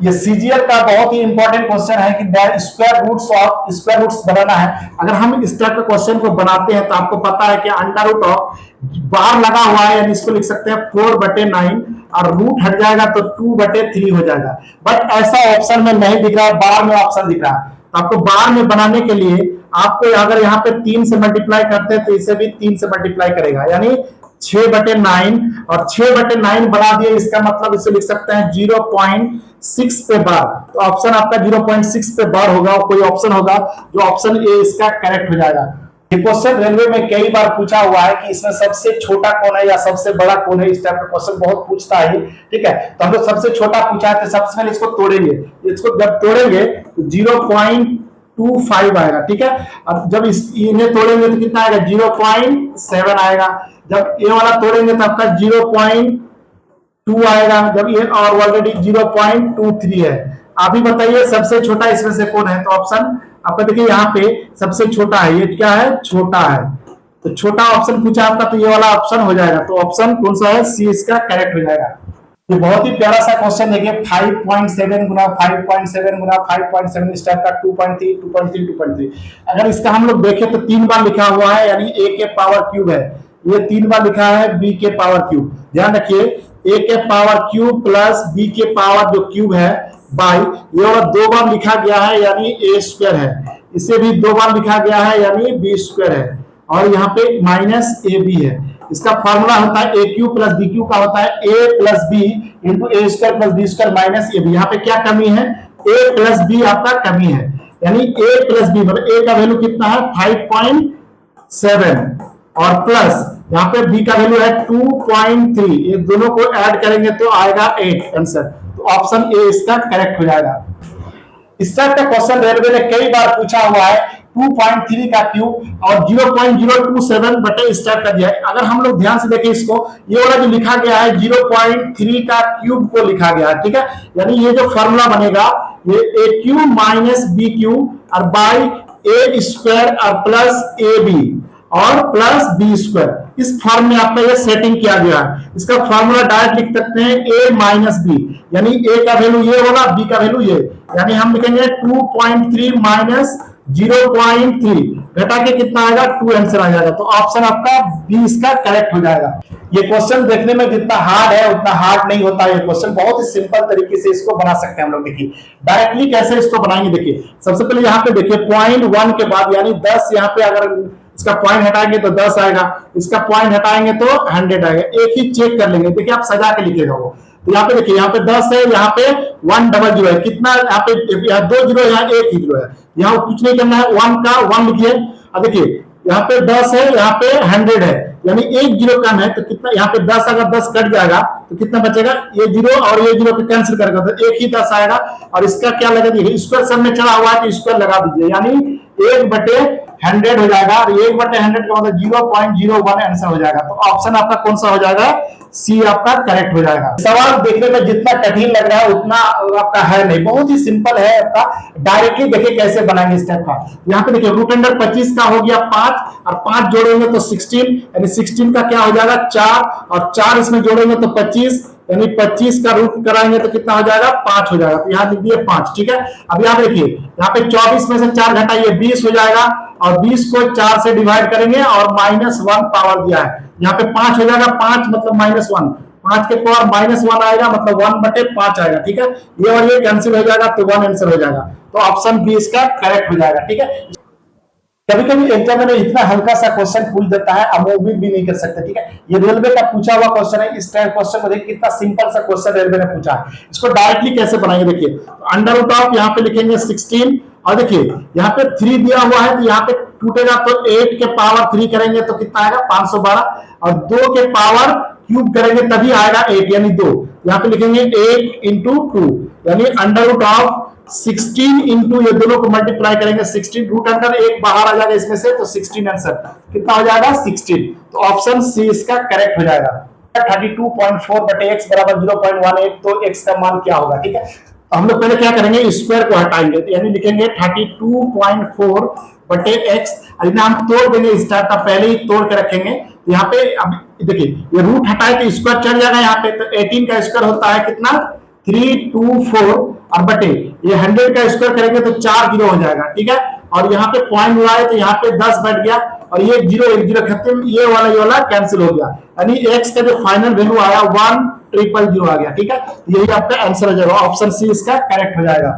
ये सीजीएल का बहुत ही इंपॉर्टेंट क्वेश्चन है कि square roots of square roots बनाना है। अगर हम इस टाइप के क्वेश्चन को बनाते हैं तो आपको पता है कि अंडर रूट ऑफ बार लगा हुआ है, यानी इसको लिख सकते हैं 4/9 और रूट हट जाएगा तो 2/3 हो जाएगा। बट ऐसा ऑप्शन में नहीं दिख रहा है, बार में ऑप्शन दिख रहा है। तो आपको बार में बनाने के लिए आपको अगर यहाँ पे 3 से मल्टीप्लाई करते हैं तो इसे भी 3 से मल्टीप्लाई करेगा, यानी 6/9 और 6/9 बना दिए, इसका मतलब इसे लिख सकते हैं 0.6 पे बार। तो ऑप्शन आपका 0.6 पे बार होगा, कोई ऑप्शन होगा जो ऑप्शन ए इसका करेक्ट हो जाएगा। ये क्वेश्चन रेलवे में कई बार पूछा हुआ है कि इसमें सबसे छोटा कौन है या सबसे बड़ा कौन है, इस टाइप का क्वेश्चन बहुत पूछता है। ठीक है, तो हम लोग सबसे छोटा पूछा है तो सबसे पहले इसको तोड़ेंगे। इसको जब तोड़ेंगे तो 0.25 आएगा। ठीक है, अब जब इन्हें तोड़ेंगे तो कितना आएगा, 0.7 आएगा। जब ये वाला तोड़ेंगे तो आपका 0.2 आएगा। जब ये और ऑलरेडी 0.23 है। आप ही बताइए सबसे छोटा इसमें से कौन है। तो ऑप्शन आपका देखिए यहाँ पे सबसे छोटा है, ये क्या है, छोटा है। तो छोटा ऑप्शन पूछा आपका, तो ये वाला ऑप्शन हो जाएगा। तो ऑप्शन कौन सा है, सी इसका करेक्ट हो जाएगा। ये बहुत ही प्यारा सा क्वेश्चन देखिए, 5.7 गुना 5.7 गुना 5.7 इस टाइप का 2.3 2.3 2.3। अगर इसका हम लोग देखें तो 3 बार लिखा हुआ है, यानी a के पावर क्यूब है। ये 3 बार लिखा है b के पावर क्यूब। ध्यान रखिए, a के पावर क्यूब प्लस b के पावर जो क्यूब है बाई, ये वाला 2 बार लिखा गया है, यानी a स्क्वायर है। इसे भी 2 बार लिखा गया है, यानी b स्क्वायर है। और यहाँ पे माइनस ए बी है। इसका फॉर्मूला होता है A cube plus B cube का होता है A plus B into A square plus B square minus A B. यहाँ पे क्या कमी है, ए प्लस बी आपका कमी है, यानी ए प्लस बी मतलब ए का वैल्यू कितना है 5.7 और प्लस यहाँ पे बी का वैल्यू है 2.3। ये दोनों को ऐड करेंगे तो आएगा 8 आंसर। तो ऑप्शन ए इसका करेक्ट हो जाएगा। इस टाइप का क्वेश्चन रेलवे ने कई बार पूछा हुआ है, 2.3 का क्यूब और 0.027 बटे इस टाइप का दिया है। अगर हम लोग ध्यान से देखें इसको, ये वाला जो लिखा गया है 0.3 का क्यूब को लिखा गया है। ठीक है, यानी ये जो फॉर्मूला बनेगा ये ए क्यू माइनस बी क्यू और बाई ए स्क्वायर और प्लस ए बी और प्लस बी स्क्वायर। इस फॉर्म में आपका ये सेटिंग किया गया है। इसका फॉर्मूला डायरेक्ट लिख सकते हैं a माइनस बी, यानी a का वैल्यू ये होगा, b का वैल्यू ये, यानी हम लिखेंगे 2.3 माइनस 0.3 घटा के कितना आएगा, 2 आंसर आ जाएगा। तो ऑप्शन आपका बी इसका करेक्ट हो जाएगा। ये क्वेश्चन देखने में जितना हार्ड है उतना हार्ड नहीं होता। ये क्वेश्चन बहुत ही सिंपल तरीके से इसको बना सकते हैं हम लोग। देखिए डायरेक्टली कैसे इसको बनाएंगे। देखिए सबसे पहले यहाँ पे देखिए 0.1 के बाद यानी 10, यहाँ पे अगर इसका पॉइंट हटाएंगे तो 10 आएगा, इसका पॉइंट हटाएंगे तो 100 आएगा। एक ही चेक कर लेंगे। देखिए आप सजा के लिखेगा वो। तो यहाँ पे देखिए, यहाँ पे 10 है, यहाँ पे 100 है, कितना यहाँ पे 2 जीरो, यहाँ 1 ही जीरो है। यहाँ कुछ नहीं करना है, 1 का 1 लिखिए। अब देखिए यहाँ पे 10 है, यहाँ पे 100 है, यानी 1 जीरो कम है। तो कितना यहाँ पे 10, अगर 10 कट जाएगा तो कितना बचेगा, ये जीरो और ये जीरो पे कैंसिल करेगा तो एक ही 10 आएगा। और इसका क्या लगा दीजिए, स्क्वायर सब में चढ़ा हुआ है तो स्क्वायर लगा दीजिए, यानी 1/100 हो जाएगा। और 1/100 का मतलब 0.01 आंसर हो जाएगा। तो ऑप्शन आपका कौन सा हो जाएगा, सी आपका करेक्ट हो जाएगा। सवाल देखने में जितना कठिन लग रहा है उतना आपका है नहीं, बहुत ही सिंपल है आपका। डायरेक्टली देखिए कैसे बनाएंगे इस टाइप का। यहाँ पे देखिए रूट अंडर 25 का हो गया 5 और 5 जोड़ेंगे तो 16, यानी 16 का क्या हो जाएगा 4 और 4 इसमें जोड़ेंगे तो 25, यानी 25 का रूट कराएंगे तो कितना हो जाएगा 5 हो जाएगा। तो यहाँ लिख दिए 5। ठीक है, अब यहाँ देखिए यहाँ पे 24 में से 4 घटाइए 20 हो जाएगा और 20 को 4 से डिवाइड करेंगे और -1 पावर दिया है। यहाँ पे 5 हो जाएगा, 5 मतलब -1, 5 के पावर -1 आएगा मतलब 1/5 आएगा। ठीक है, ये और ये कैंसिल हो जाएगा तो 1 आंसर हो जाएगा। तो ऑप्शन बी इसका करेक्ट हो जाएगा। ठीक है, कभी कभी एग्जाम में इतना हल्का सा क्वेश्चन पूछ देता है, हम उम्मीद भी नहीं कर सकते। ठीक है, ये रेलवे का पूछा हुआ क्वेश्चन है। इस टाइप क्वेश्चन को देखिए कितना सिंपल सा क्वेश्चन रेलवे ने पूछा है। इसको डायरेक्टली कैसे बनाएंगे, देखिए अंडर रूट ऑफ यहाँ पे लिखेंगे 16 और देखिए यहाँ पे 3 दिया हुआ है तो यहाँ पे टूटेगा तो 8 के पावर 3 करेंगे तो कितना आएगा 512 और 2 के पावर क्यूब करेंगे तभी आएगा 8, यानी 2। यहाँ पे लिखेंगे 8 इंटू 2, यानी अंडर रूट ऑफ 16 इंटू ये दोनों को मल्टीप्लाई करेंगे 16, रूट अंडर 1 बाहर आ जाएगा इसमें से तो 16 आंसर कितना हो जाएगा 16। तो ऑप्शन सी इसका करेक्ट हो जाएगा। 32.4/x बराबर 0.18, तो x का मान क्या होगा। ठीक है, हम लोग पहले क्या करेंगे, स्क्वायर को हटाएंगे, यानी लिखेंगे 32.4/x। हम तोड़ देंगे, इस टाइप का पहले ही तोड़ के रखेंगे। यहाँ पे अब देखिए ये रूट हटाए तो स्क्वायर चढ़ जाएगा यहाँ पे, तो 18 का स्क्वायर होता है कितना 324 और बटे ये 100 का स्क्वायर करेंगे तो 4 जीरो हो जाएगा, ठीक है। और यहाँ पे पॉइंट हुआ है तो यहाँ पे 10 बैठ गया और ये जीरो एक जीरो खत्म, ये वाला कैंसिल हो गया, यानी एक्स का जो फाइनल वैल्यू आया 1,000 आ गया, ठीक है। यही आपका आंसर हो जाएगा, ऑप्शन सी इसका करेक्ट हो जाएगा।